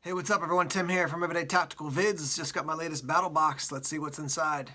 Hey, what's up everyone? Tim here from Everyday Tactical Vids. Just got my latest battle box. Let's see what's inside.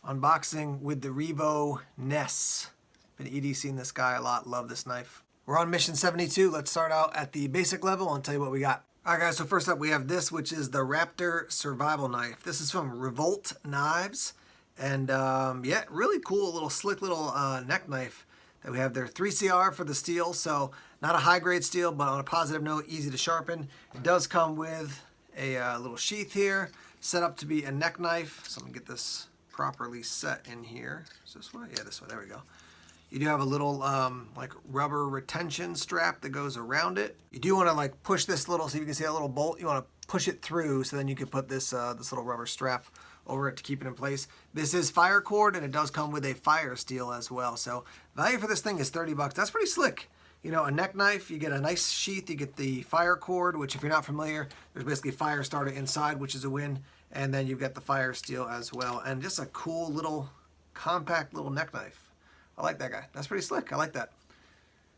Unboxing with the Revo Ness. Been EDCing this guy a lot. Love this knife. We're on mission 72. Let's start out at the basic level and tell you what we got. Alright guys, so first up we have this, which is the Raptor Survival Knife. This is from Revolt Knives. And yeah, really cool little slick little neck knife that we have there. 3CR for the steel, so not a high grade steel, but on a positive note, easy to sharpen. It does come with a little sheath here, set up to be a neck knife. So I'm gonna get this properly set in here. Is this way? Yeah, this way, there we go. You do have a little like rubber retention strap that goes around it. You do wanna like push this little, so you can see that little bolt, you wanna push it through so then you can put this, this little rubber strap over it to keep it in place. This is fire cord and it does come with a fire steel as well. So value for this thing is 30 bucks. That's pretty slick. You know, a neck knife, you get a nice sheath, you get the fire cord, which if you're not familiar, there's basically a fire starter inside, which is a win. And then you've got the fire steel as well. And just a cool little compact little neck knife. I like that guy. That's pretty slick. I like that.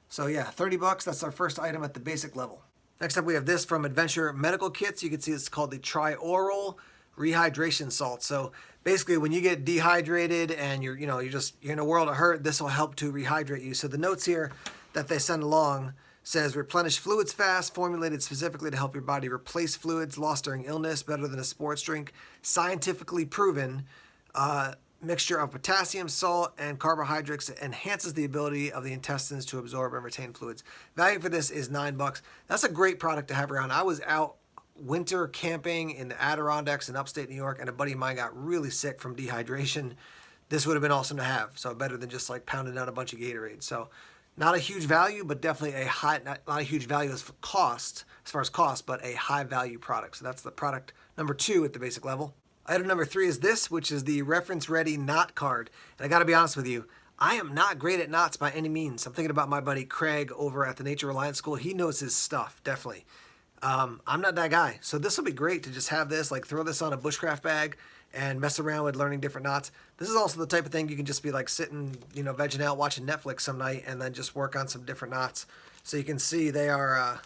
So yeah, 30 bucks. That's our first item at the basic level. Next up, we have this from Adventure Medical Kits. You can see it's called the Trioral Rehydration Salt. So basically when you get dehydrated and you're in a world of hurt, this will help to rehydrate you. So the notes here that they send along says replenish fluids fast, formulated specifically to help your body replace fluids lost during illness, better than a sports drink, scientifically proven. Mixture of potassium, salt, and carbohydrates enhances the ability of the intestines to absorb and retain fluids. Value for this is 9 bucks. That's a great product to have around. I was out winter camping in the Adirondacks in upstate New York, and a buddy of mine got really sick from dehydration. This would have been awesome to have. So better than just like pounding out a bunch of Gatorade. So not a huge value, but definitely a high, not a huge value as far as cost, but a high value product. So that's the product number 2 at the basic level. Item number 3 is this, which is the Reference Ready Knot Card. And I gotta be honest with you, I am not great at knots by any means. I'm thinking about my buddy Craig over at the Nature Reliance School. He knows his stuff, definitely. I'm not that guy. So this will be great to just have this, like throw this on a bushcraft bag and mess around with learning different knots. This is also the type of thing you can just be like sitting, vegging out, watching Netflix some night and then just work on some different knots. So you can see they are,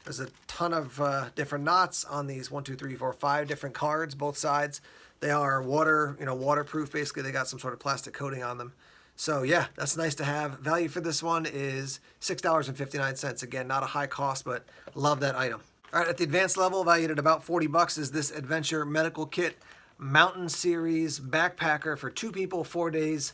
there's a ton of different knots on these 1, 2, 3, 4, 5 different cards, both sides. They are waterproof. Basically, they got some sort of plastic coating on them. So yeah, that's nice to have. Value for this one is $6.59. Again, not a high cost, but love that item. All right, at the advanced level, valued at about 40 bucks, is this Adventure Medical Kit Mountain Series Backpacker for 2 people, 4 days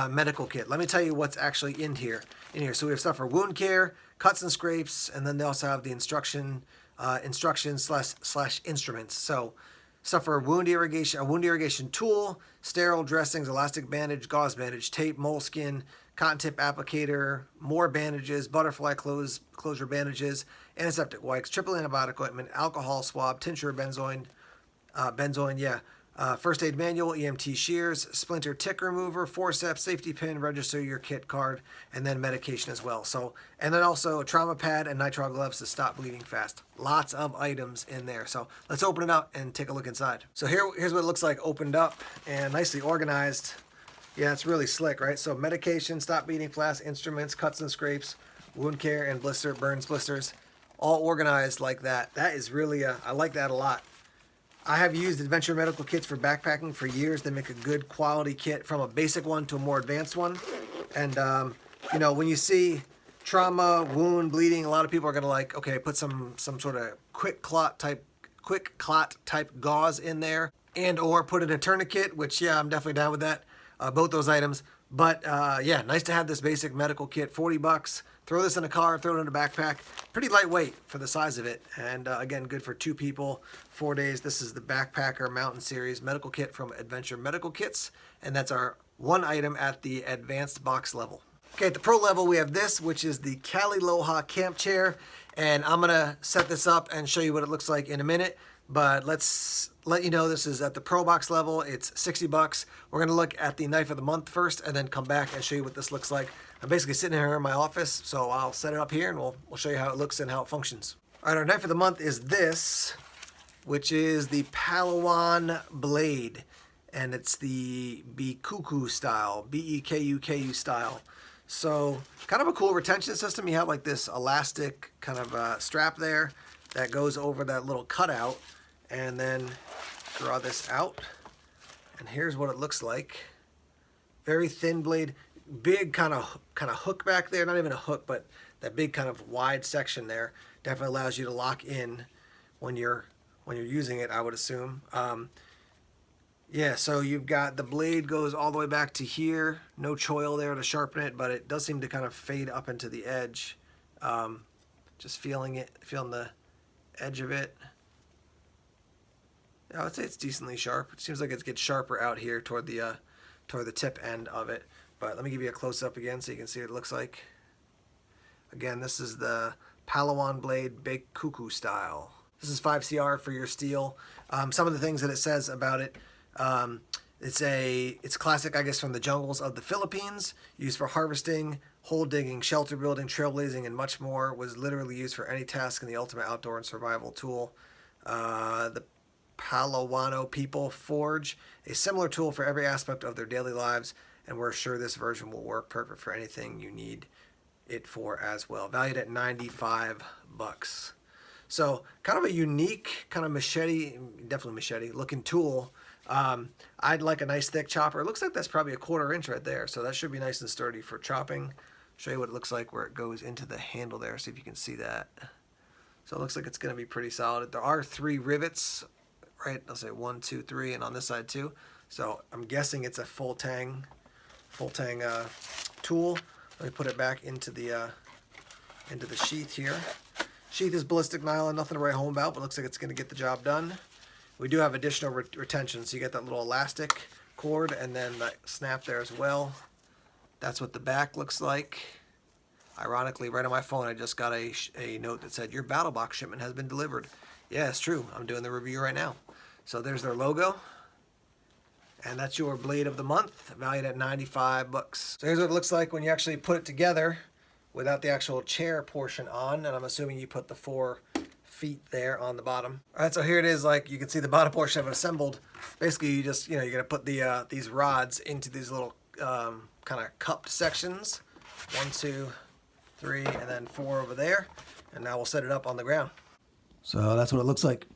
medical kit. Let me tell you what's actually in here. So we have stuff for wound care, cuts and scrapes, and then they also have the instructions / instruments. So stuff for wound irrigation, a wound irrigation tool, sterile dressings, elastic bandage, gauze bandage, tape, moleskin, cotton tip applicator, more bandages, butterfly closure bandages, antiseptic wipes, triple antibiotic ointment, alcohol swab, tincture, benzoin, first aid manual, EMT shears, splinter tick remover, forceps, safety pin, register your kit card, and then medication as well. So, and then also a trauma pad and nitrile gloves to stop bleeding fast. Lots of items in there. So let's open it up and take a look inside. So here's what it looks like opened up and nicely organized. Yeah, it's really slick, right? So medication, stop bleeding fast, instruments, cuts and scrapes, wound care, and burns, blisters, all organized like that. That is really, I like that a lot. I have used Adventure Medical Kits for backpacking for years. They make a good quality kit from a basic one to a more advanced one. And, when you see trauma, wound, bleeding, a lot of people are gonna like, okay, put some sort of quick clot type gauze in there, and or put in a tourniquet, which yeah, I'm definitely down with that. Both those items. But yeah, nice to have this basic medical kit, 40 bucks. Throw this in a car, throw it in a backpack. Pretty lightweight for the size of it. And again, good for 2 people, 4 days. This is the Backpacker Mountain Series medical kit from Adventure Medical Kits. And that's our 1 item at the advanced box level. Okay, at the pro level, we have this, which is the Kaliloha Camp Chair. And I'm gonna set this up and show you what it looks like in a minute. But let's let you know this is at the Pro Box level. It's 60 bucks. We're gonna look at the knife of the month first and then come back and show you what this looks like. I'm basically sitting here in my office, so I'll set it up here and we'll show you how it looks and how it functions. All right, our knife of the month is this, which is the Palawan Blade. And it's the Bekuku style, B-E-K-U-K-U style. So kind of a cool retention system. You have like this elastic kind of strap there. that goes over that little cutout, and then draw this out. And here's what it looks like. Very thin blade, big kind of hook back there. Not even a hook, but that big kind of wide section there definitely allows you to lock in when you're using it, I would assume. Yeah, so you've got the blade goes all the way back to here. No choil there to sharpen it, but it does seem to kind of fade up into the edge. Just feeling the edge of it. I would say it's decently sharp. It seems like it gets sharper out here toward the tip end of it. But let me give you a close-up again so you can see what it looks like. Again, this is the Palawan blade baked cuckoo style. This is 5CR for your steel. Some of the things that it says about it, it's classic, I guess, from the jungles of the Philippines, used for harvesting, hole digging, shelter building, trailblazing, and much more. Was literally used for any task in the ultimate outdoor and survival tool. The Palawano people forge a similar tool for every aspect of their daily lives, and we're sure this version will work perfect for anything you need it for as well. Valued at $95. So kind of a unique kind of machete, definitely machete looking tool. I'd like a nice thick chopper. It looks like that's probably a 1/4 inch right there, so that should be nice and sturdy for chopping. Show you what it looks like where it goes into the handle there, see if you can see that. So it looks like it's going to be pretty solid. There are 3 rivets, right? I'll say 1, 2, 3, and on this side too. So I'm guessing it's a full tang tool. Let me put it back into the sheath here. Sheath is ballistic nylon, nothing to write home about, but looks like it's going to get the job done. We do have additional retention, so you get that little elastic cord and then the snap there as well. That's what the back looks like. Ironically, right on my phone, I just got a note that said, your battle box shipment has been delivered. Yeah, it's true. I'm doing the review right now. So there's their logo. And that's your blade of the month, valued at $95. So here's what it looks like when you actually put it together without the actual chair portion on. And I'm assuming you put the 4 feet there on the bottom. All right, so here it is. Like you can see the bottom portion of it assembled. Basically, you just, you're gonna put these rods into these little kind of cupped sections. 1, 2, 3, and then 4 over there. And now we'll set it up on the ground. So that's what it looks like.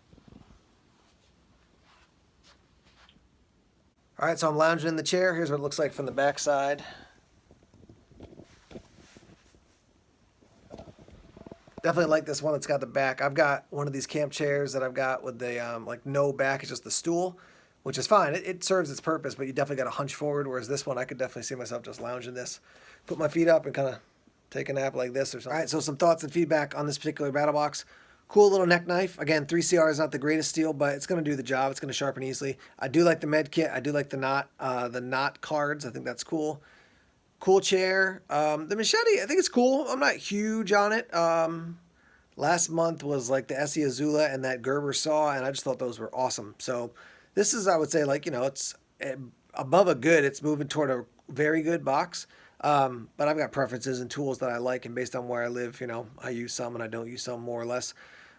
All right, so I'm lounging in the chair. Here's what it looks like from the back side. Definitely like this one that's got the back. I've got one of these camp chairs that I've got with the like no back, it's just the stool, which is fine. It serves its purpose, but you definitely got to hunch forward, whereas this one, I could definitely see myself just lounging this. Put my feet up and kind of take a nap like this or something. All right, so some thoughts and feedback on this particular battle box. Cool little neck knife. Again, 3CR is not the greatest steel, but it's going to do the job. It's going to sharpen easily. I do like the med kit. I do like the knot cards. I think that's cool. Cool chair. The machete, I think it's cool. I'm not huge on it. Last month was like the Essie Azula and that Gerber saw, and I just thought those were awesome. So this is, I would say, like, it's above a good. It's moving toward a very good box. But I've got preferences and tools that I like, and based on where I live, I use some and I don't use some, more or less.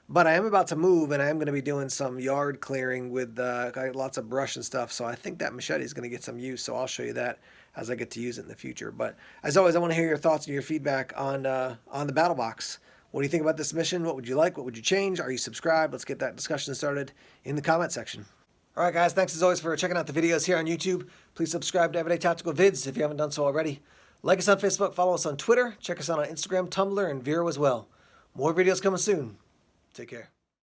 But I am about to move, and I am going to be doing some yard clearing with got lots of brush and stuff. So I think that machete is going to get some use. So I'll show you that as I get to use it in the future. But as always, I want to hear your thoughts and your feedback on the battle box. What do you think about this mission? What would you like? What would you change? Are you subscribed? Let's get that discussion started in the comment section. All right, guys. Thanks as always for checking out the videos here on YouTube. Please subscribe to Everyday Tactical Vids if you haven't done so already. Like us on Facebook, follow us on Twitter, check us out on Instagram, Tumblr, and Vero as well. More videos coming soon. Take care.